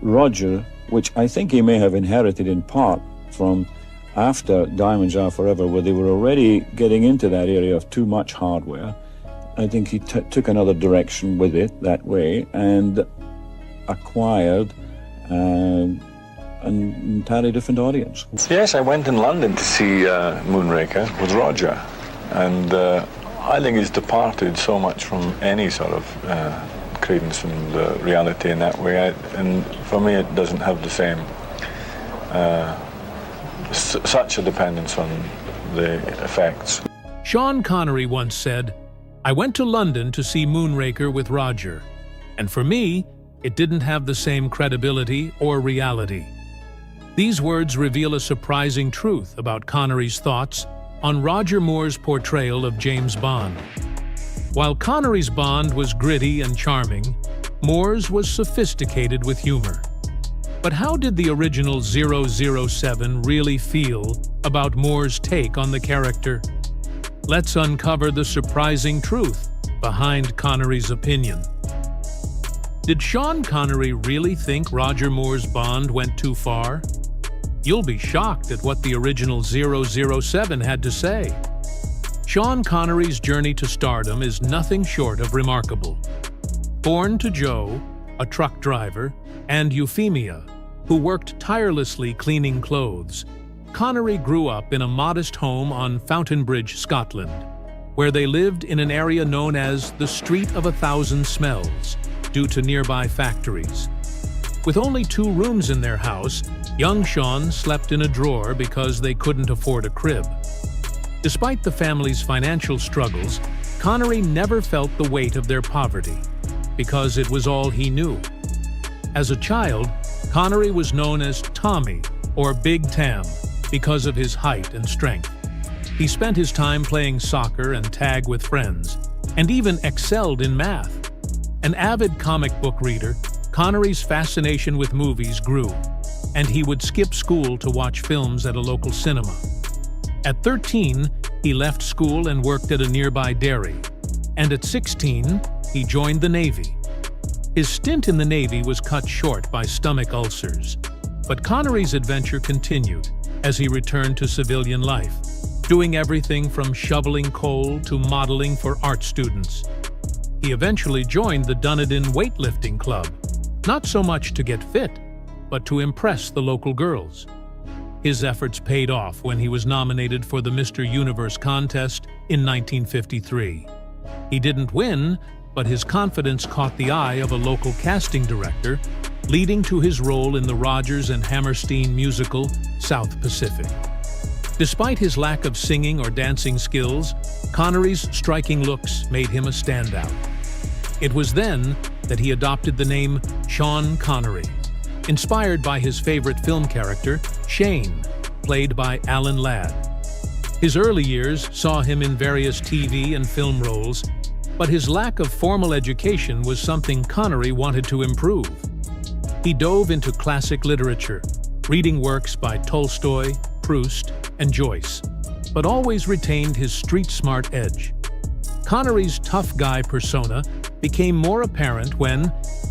Roger, which I think he may have inherited in part from after Diamonds Are Forever, where they were already getting into that area of too much hardware. I think he took another direction with it that way and acquired an entirely different audience. Yes, I went in London to see Moonraker with Roger, and I think he's departed so much from any sort of credence and reality in that way, and for me it doesn't have the same such a dependence on the effects. Sean Connery once said, "I went to London to see Moonraker with Roger, and for me, it didn't have the same credibility or reality." These words reveal a surprising truth about Connery's thoughts on Roger Moore's portrayal of James Bond. While Connery's Bond was gritty and charming, Moore's was sophisticated with humor. But how did the original 007 really feel about Moore's take on the character? Let's uncover the surprising truth behind Connery's opinion. Did Sean Connery really think Roger Moore's Bond went too far? You'll be shocked at what the original 007 had to say. Sean Connery's journey to stardom is nothing short of remarkable. Born to Joe, a truck driver, and Euphemia, who worked tirelessly cleaning clothes, Connery grew up in a modest home on Fountainbridge, Scotland, where they lived in an area known as the Street of a Thousand Smells, due to nearby factories. With only 2 rooms in their house, young Sean slept in a drawer because they couldn't afford a crib. Despite the family's financial struggles, Connery never felt the weight of their poverty, because it was all he knew. As a child, Connery was known as Tommy, or Big Tam, because of his height and strength. He spent his time playing soccer and tag with friends, and even excelled in math. An avid comic book reader, Connery's fascination with movies grew, and he would skip school to watch films at a local cinema. At 13, he left school and worked at a nearby dairy, and at 16, he joined the Navy. His stint in the Navy was cut short by stomach ulcers, but Connery's adventure continued as he returned to civilian life, doing everything from shoveling coal to modeling for art students. He eventually joined the Dunedin weightlifting club, not so much to get fit, but to impress the local girls. His efforts paid off when he was nominated for the Mr. Universe contest in 1953. He didn't win, but his confidence caught the eye of a local casting director, leading to his role in the Rodgers and Hammerstein musical, South Pacific. Despite his lack of singing or dancing skills, Connery's striking looks made him a standout. It was then that he adopted the name Sean Connery, inspired by his favorite film character, Shane, played by Alan Ladd. His early years saw him in various TV and film roles, but his lack of formal education was something Connery wanted to improve. He dove into classic literature, reading works by Tolstoy, Proust, and Joyce, but always retained his street-smart edge. Connery's tough guy persona became more apparent when,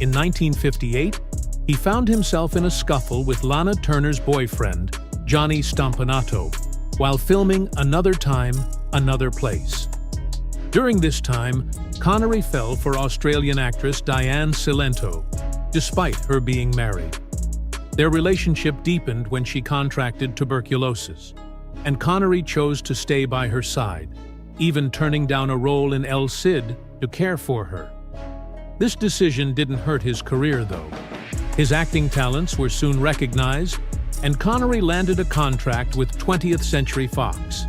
in 1958, he found himself in a scuffle with Lana Turner's boyfriend, Johnny Stompanato, while filming Another Time, Another Place. During this time, Connery fell for Australian actress Diane Cilento, despite her being married. Their relationship deepened when she contracted tuberculosis, and Connery chose to stay by her side, even turning down a role in El Cid to care for her. This decision didn't hurt his career, though. His acting talents were soon recognized, and Connery landed a contract with 20th Century Fox.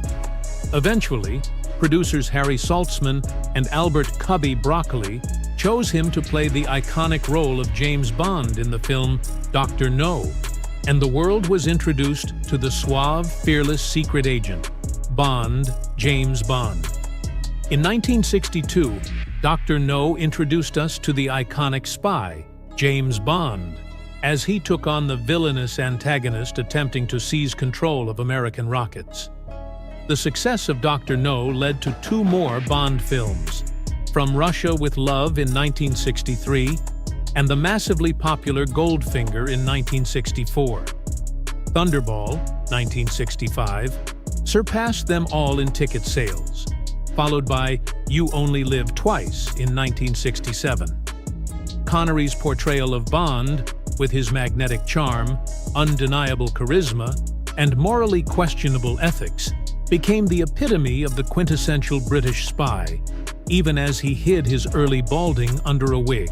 Eventually, producers Harry Saltzman and Albert Cubby Broccoli chose him to play the iconic role of James Bond in the film Dr. No, and the world was introduced to the suave, fearless secret agent, Bond, James Bond. In 1962, Dr. No introduced us to the iconic spy, James Bond, as he took on the villainous antagonist attempting to seize control of American rockets. The success of Dr. No led to 2 more Bond films, From Russia with Love in 1963 and the massively popular Goldfinger in 1964. Thunderball, 1965, surpassed them all in ticket sales, followed by You Only Live Twice in 1967. Connery's portrayal of Bond, with his magnetic charm, undeniable charisma, and morally questionable ethics, became the epitome of the quintessential British spy, even as he hid his early balding under a wig.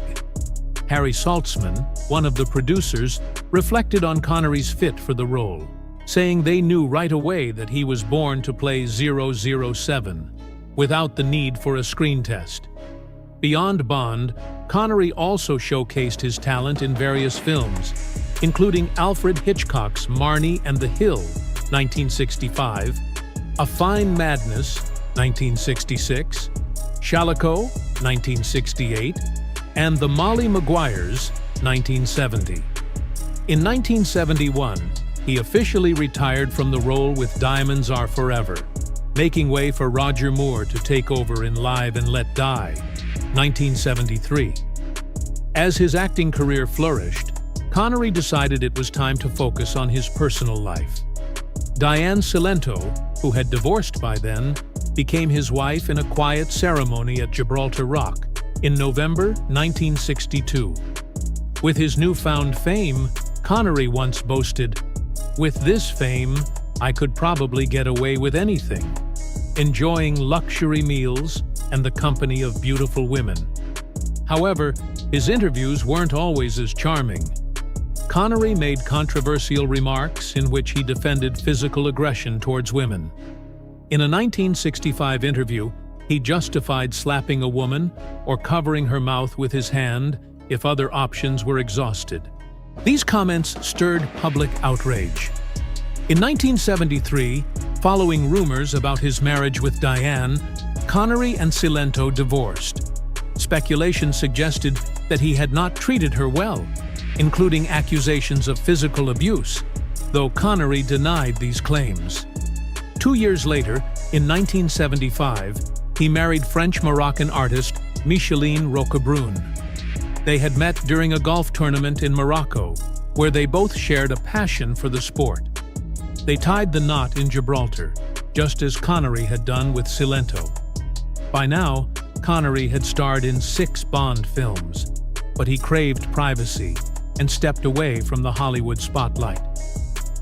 Harry Saltzman, one of the producers, reflected on Connery's fit for the role, saying they knew right away that he was born to play 007, without the need for a screen test. Beyond Bond, Connery also showcased his talent in various films, including Alfred Hitchcock's Marnie and the Hill, 1965, A Fine Madness, 1966, Shalako, 1968, and The Molly Maguires, 1970. In 1971, he officially retired from the role with Diamonds Are Forever, making way for Roger Moore to take over in Live and Let Die, 1973. As his acting career flourished, Connery decided it was time to focus on his personal life. Diane Cilento, who had divorced by then, became his wife in a quiet ceremony at Gibraltar Rock in November 1962. With his newfound fame, Connery once boasted, "With this fame, I could probably get away with anything," enjoying luxury meals and the company of beautiful women. However, his interviews weren't always as charming. Connery made controversial remarks in which he defended physical aggression towards women. In a 1965 interview, he justified slapping a woman or covering her mouth with his hand if other options were exhausted. These comments stirred public outrage. In 1973, following rumors about his marriage with Diane, Connery and Cilento divorced. Speculation suggested that he had not treated her well, including accusations of physical abuse, though Connery denied these claims. 2 years later, in 1975, he married French-Moroccan artist Micheline Roquebrune. They had met during a golf tournament in Morocco, where they both shared a passion for the sport. They tied the knot in Gibraltar, just as Connery had done with Cilento. By now, Connery had starred in 6 Bond films, but he craved privacy and stepped away from the Hollywood spotlight.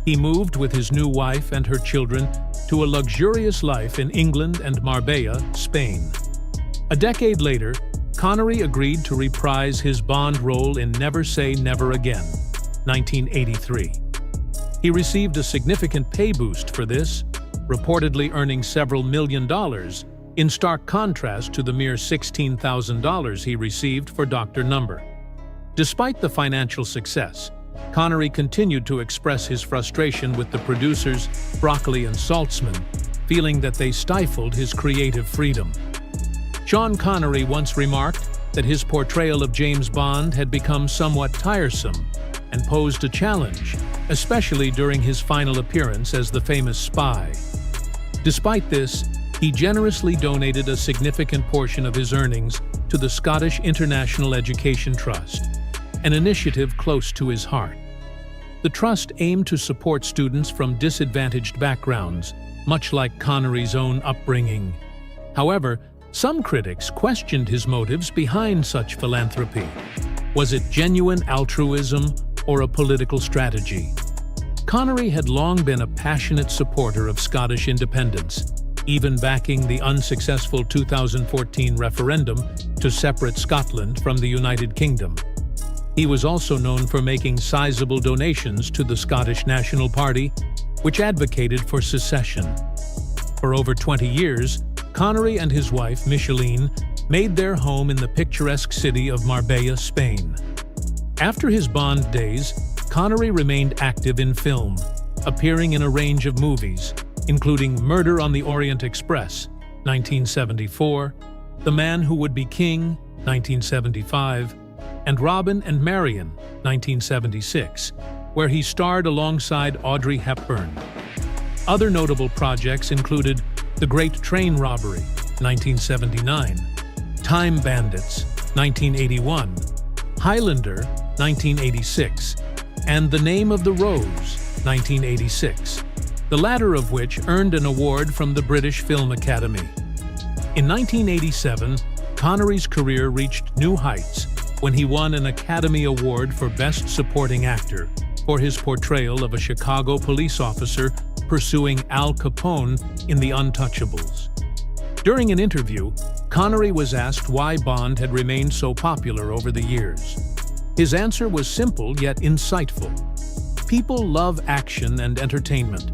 He moved with his new wife and her children to a luxurious life in England and Marbella, Spain. A decade later, Connery agreed to reprise his Bond role in Never Say Never Again, 1983. He received a significant pay boost for this, reportedly earning several $1 million, in stark contrast to the mere $16,000 he received for Dr. Number. Despite the financial success, Connery continued to express his frustration with the producers, Broccoli and Saltzman, feeling that they stifled his creative freedom. Sean Connery once remarked that his portrayal of James Bond had become somewhat tiresome and posed a challenge, especially during his final appearance as the famous spy. Despite this, he generously donated a significant portion of his earnings to the Scottish International Education Trust, an initiative close to his heart. The trust aimed to support students from disadvantaged backgrounds, much like Connery's own upbringing. However, some critics questioned his motives behind such philanthropy. Was it genuine altruism or a political strategy? Connery had long been a passionate supporter of Scottish independence, even backing the unsuccessful 2014 referendum to separate Scotland from the United Kingdom. He was also known for making sizable donations to the Scottish National Party, which advocated for secession. For over 20 years, Connery and his wife, Micheline, made their home in the picturesque city of Marbella, Spain. After his Bond days, Connery remained active in film, appearing in a range of movies, including Murder on the Orient Express, 1974, The Man Who Would Be King, 1975, and Robin and Marion, 1976, where he starred alongside Audrey Hepburn. Other notable projects included The Great Train Robbery, 1979, Time Bandits, 1981, Highlander, 1986, and The Name of the Rose, 1986, the latter of which earned an award from the British Film Academy. In 1987, Connery's career reached new heights when he won an Academy Award for Best Supporting Actor for his portrayal of a Chicago police officer pursuing Al Capone in The Untouchables. During an interview, Connery was asked why Bond had remained so popular over the years. His answer was simple yet insightful. People love action and entertainment,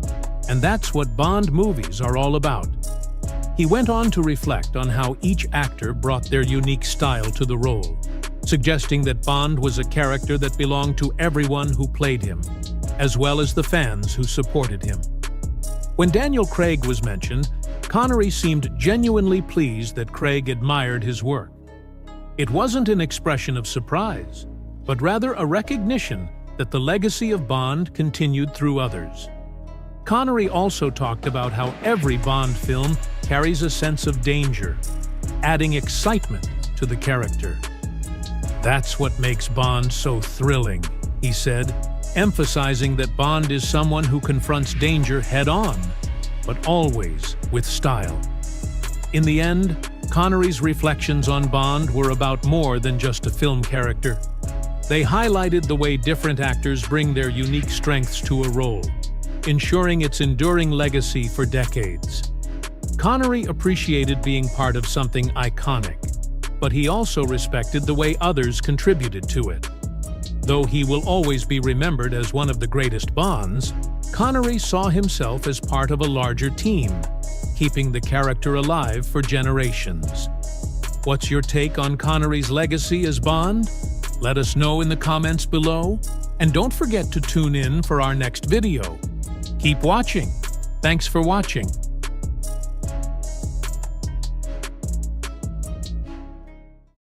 and that's what Bond movies are all about. He went on to reflect on how each actor brought their unique style to the role, suggesting that Bond was a character that belonged to everyone who played him, as well as the fans who supported him. When Daniel Craig was mentioned, Connery seemed genuinely pleased that Craig admired his work. It wasn't an expression of surprise, but rather a recognition that the legacy of Bond continued through others. Connery also talked about how every Bond film carries a sense of danger, adding excitement to the character. "That's what makes Bond so thrilling," he said, emphasizing that Bond is someone who confronts danger head-on, but always with style. In the end, Connery's reflections on Bond were about more than just a film character. They highlighted the way different actors bring their unique strengths to a role, ensuring its enduring legacy for decades. Connery appreciated being part of something iconic, but he also respected the way others contributed to it. Though he will always be remembered as one of the greatest Bonds, Connery saw himself as part of a larger team, keeping the character alive for generations. What's your take on Connery's legacy as Bond? Let us know in the comments below, and don't forget to tune in for our next video. Keep watching. Thanks for watching.